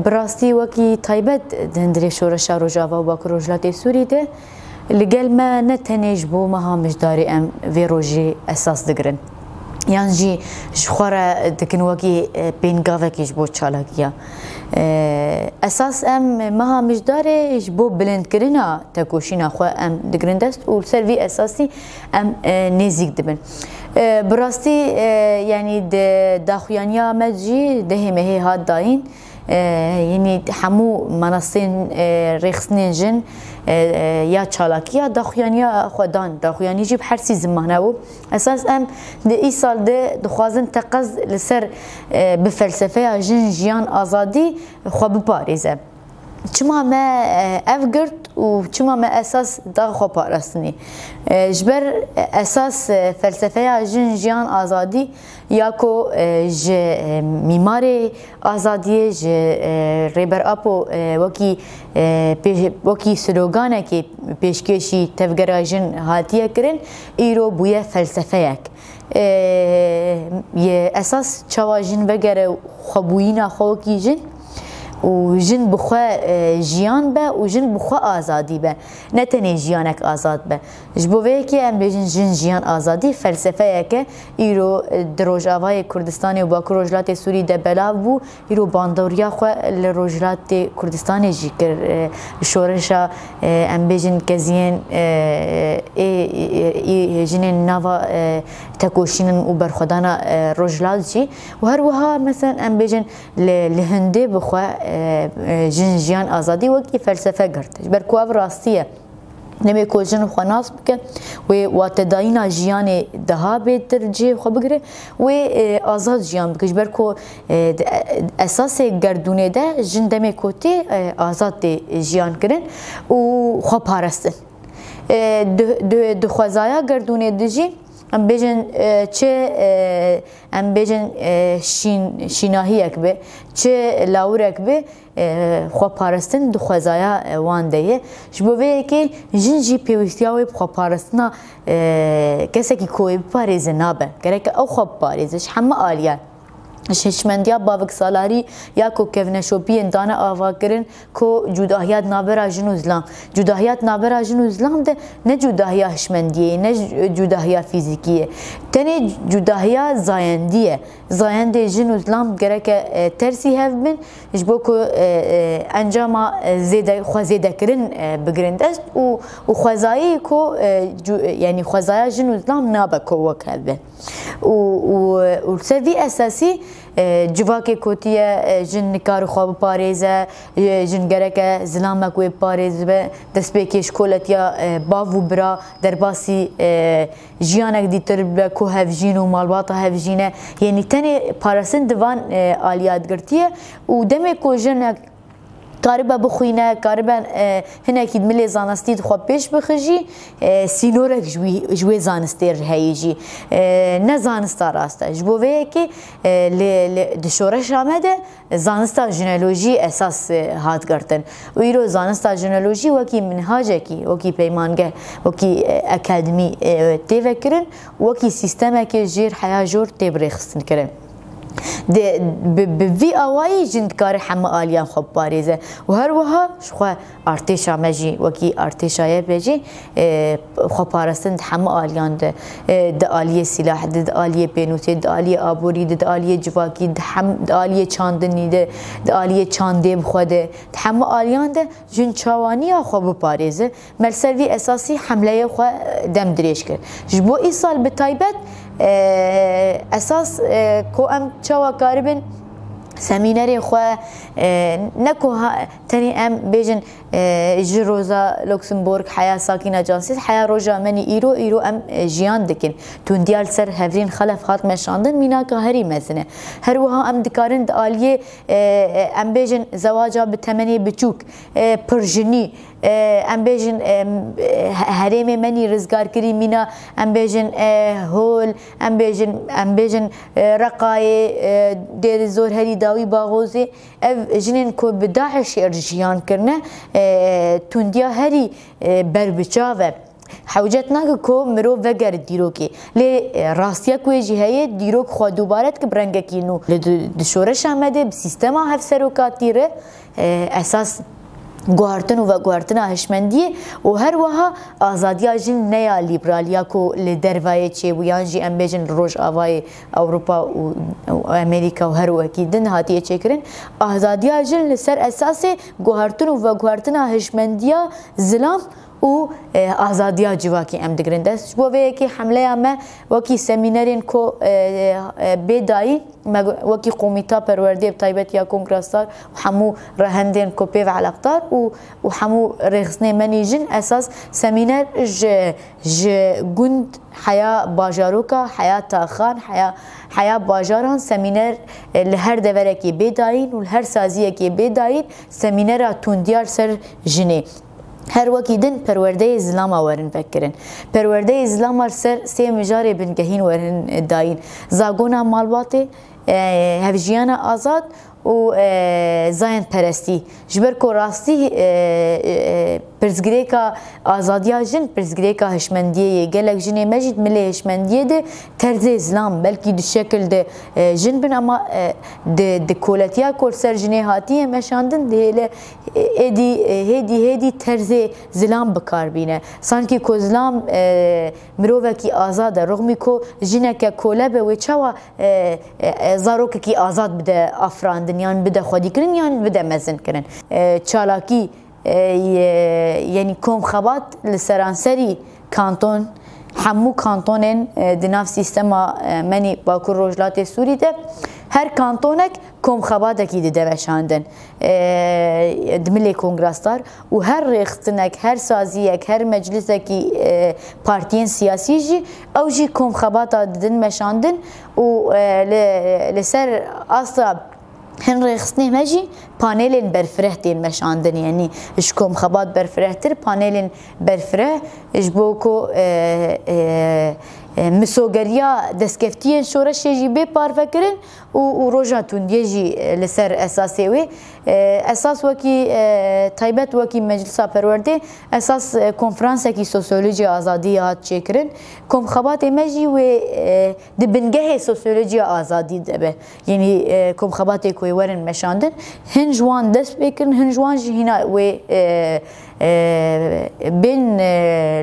براستی وکی تایبت دندری شورش روجاوا و باکروجلات سوری ده لگل ما نتنیج بو مها مجداری ام ویروجی اساس دگرن یان جی شخوره دکن وکی بینگاوه کیش بو چالاکیا اساس ام مها مجداری بو بلند کرنا تکوشینا خو ام دگرن دست و سروی اساسی ام نزیک دبن براستی یعنی داخویانیا مجی دهمه هاد داین یعنی همو مناصین رخصنین جن یا چالاکیا داخویانیا خودان داخویانی جیب هر سی زمانه و اساس ام ای سال ده دخوازن تقص لسر به فلسفه جن جیان آزادی خو بپاریزه چما ما افگرد و چما ما اساس دا خو پاراستنی جبر اساس فلسفه جن جیان آزادی یا کو ج میماری آزادی ج ریبر اپو وکی سلوگانه که پیشکشی تفگرا جن هاتیه کرن ایرو بویه فلسفه یک یه اساس چوا جن وگره خبوینا خو کی جن و جن بخوا جیان به و جن بخوا آزادی به نه تنی جیانک آزاد به جبوه که ام بجن جن جیان آزادی فلسفه که ایرو دروجاوای کردستان و باکروجلات سوری ده بلاو بو ایرو باندوریا خو لروجلات کردستان جی کر شورشا ام بجن کزین جن نوا تکوشین و برخدانا روجلات جی و هر وها مثلا ام بجن لهنده بخوا جن جیان آزادی وکی فلسفه گرتش بر کواب راستیه نمی کو جن خو ناس بکن و واتداینا جیان دها بهتر جی خو بگره و آزاد جیان بکش بر کو اساس گردونه ده جن دمی کوتی آزاد جیان کرن و خو پارستن دو خوازایا گردونه دجی ام بجن چه ام بجن شیناهیک به چه لاورک به خو پارستن دو خوازایا وان دیه جبوه که جن جی پیوستیاوی خو پارستنا کسی که کوی پاریز نابه گره او خو پاریزش همه آلیه ششمندیا باوک سالاری یا کو کونشوپی اندانه آوا کرن کو جداهیت نابرا جنوزلام جداهیت نابرا جنوزلام ده نه جداهیا هشمندیه نه جداهیا فیزیکیه تنه جداهیا زایندیه زاینده جنوزلام گره که ترسی هف بن جبو کو انجام زیده خوازیده کرن بگرند است و خوازایی کو یعنی خوازای جنوزلام نابه کو وک هف بن و سوی اساسی جواکی کوتیه جن نکار خواب پاریزه جن گرک زلامک و پاریز به دست بکش کولت یا باو برا در باسی جیانک دیتر به کو هفجین و مالبات هفجینه یعنی تنی پارسن دوان آلیات گرتیه و دم کو جنک کاربا بخوینه کاربا هنه کید ملی زانستی خو پیش بخجی سینورک جوی زانستی رهیجی نه زانستا راسته جبوه که دشورش آمده زانستا ژنئولوژی اساس هات گرتن و ایرو زانستا ژنئولوژی وکی منهاجه کی وکی پیمانگه وکی اکادمی تیوکرن وکی سیستمه که جیر حیا جور تبرخستن کرن بوی آوایی جند کار همه آلیان خوب باریزه و هر وها شخوا ارتشا مجی وکی ارتشای بجی خوب پارستند همه آلیان ده آلیه سلاح ده آلیه پینوتی ده آلیه آبوری ده آلیه جواکی ده آلیه چاندنی ده آلیه چانده بخوده همه آلیان ده جن چوانی خوب باریزه ملسوی اساسی حمله خو دم دریش کرد جبو ای سال به تایبت اساس کو ام چوا کاربن سمیناری خو نکو تنی ام بیجن جروزا لوکسمبورگ حیا ساکینه جانسیز حیا روجا منی ایرو ام جیان دکن توندیال سر هفرین خلف خات مشاندن مینا که هری مزنه هر وها ام دکارند آلیه ام بیجن زواجا به تمنی بچوک پرژنی ام بیجن هریم منی رزگار کری مینا ام بیجن هول ام بیجن رقای دیر زور هری داوی باغوزی اف جنین کو بداعش ارجیان کرنه توندیا هری بربچاوه حوجت ناکه کو مرو وگر دیروکی لی راستیا کوی جهیه دیروک خود دوبارت که برنگه کینو دشورش آمده سیستم هف سروکاتیره اساس گوهرتن و گوهرتن هشمندیه و هر وها آزادیا جن نیا لیبرالیا کو لدروای چه و یانجی ام بیجن روش آوای اروپا و امریکا و هر وکی دن هاتیه چه کرن آزادیا جن لسر اساس گوهرتن و گوهرتن هشمندیا ظلم و آزادیا جواکی ام دگرن دست بو وی حمله اما وکی سمینارین کو بدایی وکی قومیتا پرورده بتایبت یا کنگرستار و همو رهندین کو پیو علاقدار و همو رخصنه منی جن اساس سمینار ج گند حیا باجاروکا حیا تاخان حیا باجاران سمینار لهر دورکی بدایین و لهر سازیکی بدایین سمینار توندیار سر جنه هر وکی دن پرورده اسلام ورن فکرن پرورده اسلام سر سی مجاری بنگهین ورن داین زاگونا مالباته هفجیانا آزاد و زاین پرستی جبر کو راستی پرزگریکا آزادیا جن پرزگریکا هشمندیه گلک جنی مجید ملی هشمندیه ده طرز اسلام بلکی دو شکل ده جن بن اما ده کولتیا کور سر جنی هاتیه مشاندن ده هدی طرز اسلام بکار بینه سانکی کو اسلام مروه کی آزاده رغمی کو جنک کوله به و چوا زاروک کی آزاد بده افراندن یان بده خودی کرن یان بده مزن کرن چالاکی یعنی کم خبات لسرانسری کانتون همو کانتونن دناف سیستم منی باکور روجلات سوری ده هر کانتونک کم خبات کی ده مشاندن دملی کنگرستار و هر ریختنک هر سازیک هر مجلسکی پارتین سیاسی جی او جی کم خبات دن مشاندن و لسر اصلا هن رخصني ماجي بانيلين برفره دين مشاندن يعني اشكم خبات برفره تر بانيلين برفره اجبوكو مسوگریا دستکفتیه شورش جی به پار کرن و روجاتون یجی لسر اساسی وی اساس وکی تایبت وکی مجلس پرورده اساس کنفرانس کی سوسیولوژی آزادی هات چکرن کم خبات مجی و دبنگه سوسیولوژی آزادی دبه یعنی کم خبات کوی ورن مشاندن هنجوان دست بکن هنجوان جهینا و بین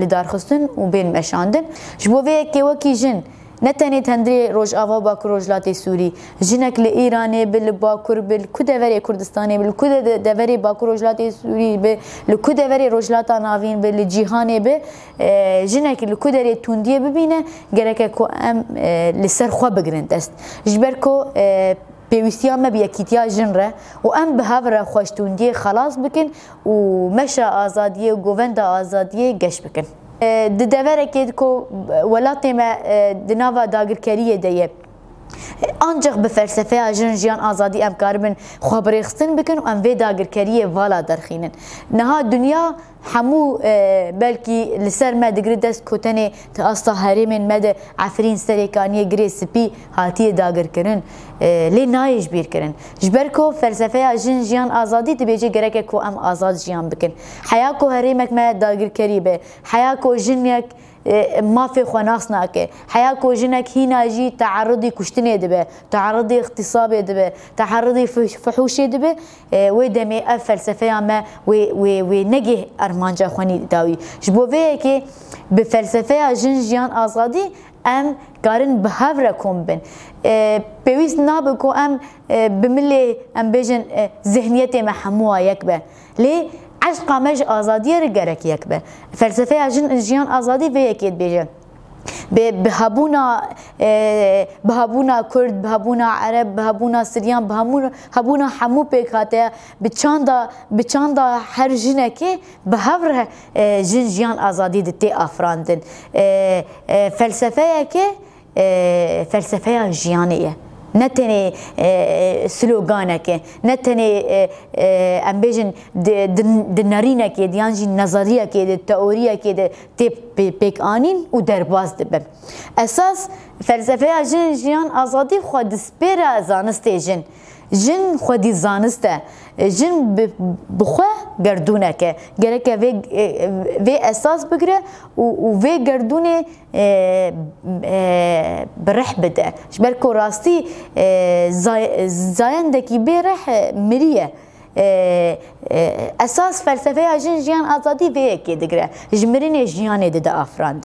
لدارخستن و بین مشاندن جبوه که وکی جن نتنی تندری روج آوا باکر روجلات سوری جنک لإيران بل باکر بل کدوری کردستانی بل کدوری باکر روجلات سوری بل کدوری روجلات ناوین بل جهانی بل جنک لکدری توندیه ببینه گرکه کو ام لسر خو بگرند است جبر کو پیوستیا ما بیاکیتیا جنره و ام به هفره خوشتوندی خلاص بکن و مشا آزادیه و گووند آزادیه گش بکن دوره که کو ولات ما دناوا داگرکریه دیه ancak به فلسفه جنجیان آزادی ام کاربن خبرخستن بکن و ام وی داگرکریه والا درخینن نها دنیا همو بلکی لسر ما دگری دست کتنه تا استا هریمن مده عفرین سریکانی گری سپی هاتی داگر کرن لی نایش بیر کرن جبر کو فلسفه جنجیان آزادی تبیجه گرکه کو ام آزاد جیان بکن حیا کو هریمک ما داگر کری به حیا کو جنیک ما في خناص ناكي حياة كوجنك هنا جي تعرضي كشتني دبه تعرضي اغتصابي دبه تعرضي فحوشي دبه ودمي فلسفه ما ونجي ارمانجا خوني داوي جبوفيه كي بفلسفه جنجيان آزادي ام قارن بهافرا كوم بن بيويس نابكو ام بملي ام بيجن ذهنيتي محموها يكبه ليه عشق مج آزادی رگرک یک به فلسفه جیان آزادی و یکیت بیجه بهابونا کرد بهابونا عرب بهابونا سریان بهابونا همو پیکاته بچاندا هر جنکی بهور جیان آزادی دتی افراندن فلسفه که فلسفه جیانیه نتني سلوغانك نتني ام بيجن دنارينك ديانجي نظريك التئوريك تي بيك انين ودرباز دب اساس فلسفه جن جيان ازادي خود سبيرا زانستيجن جن خودی زانسته جن بخوا گردونه که گرکه وی اساس بگیره و وی گردونه برح بده برکو راستی زایندکی برح مریه اساس فلسفه جن جیان آزادی وی که دگره جمرین جیانه ده افراند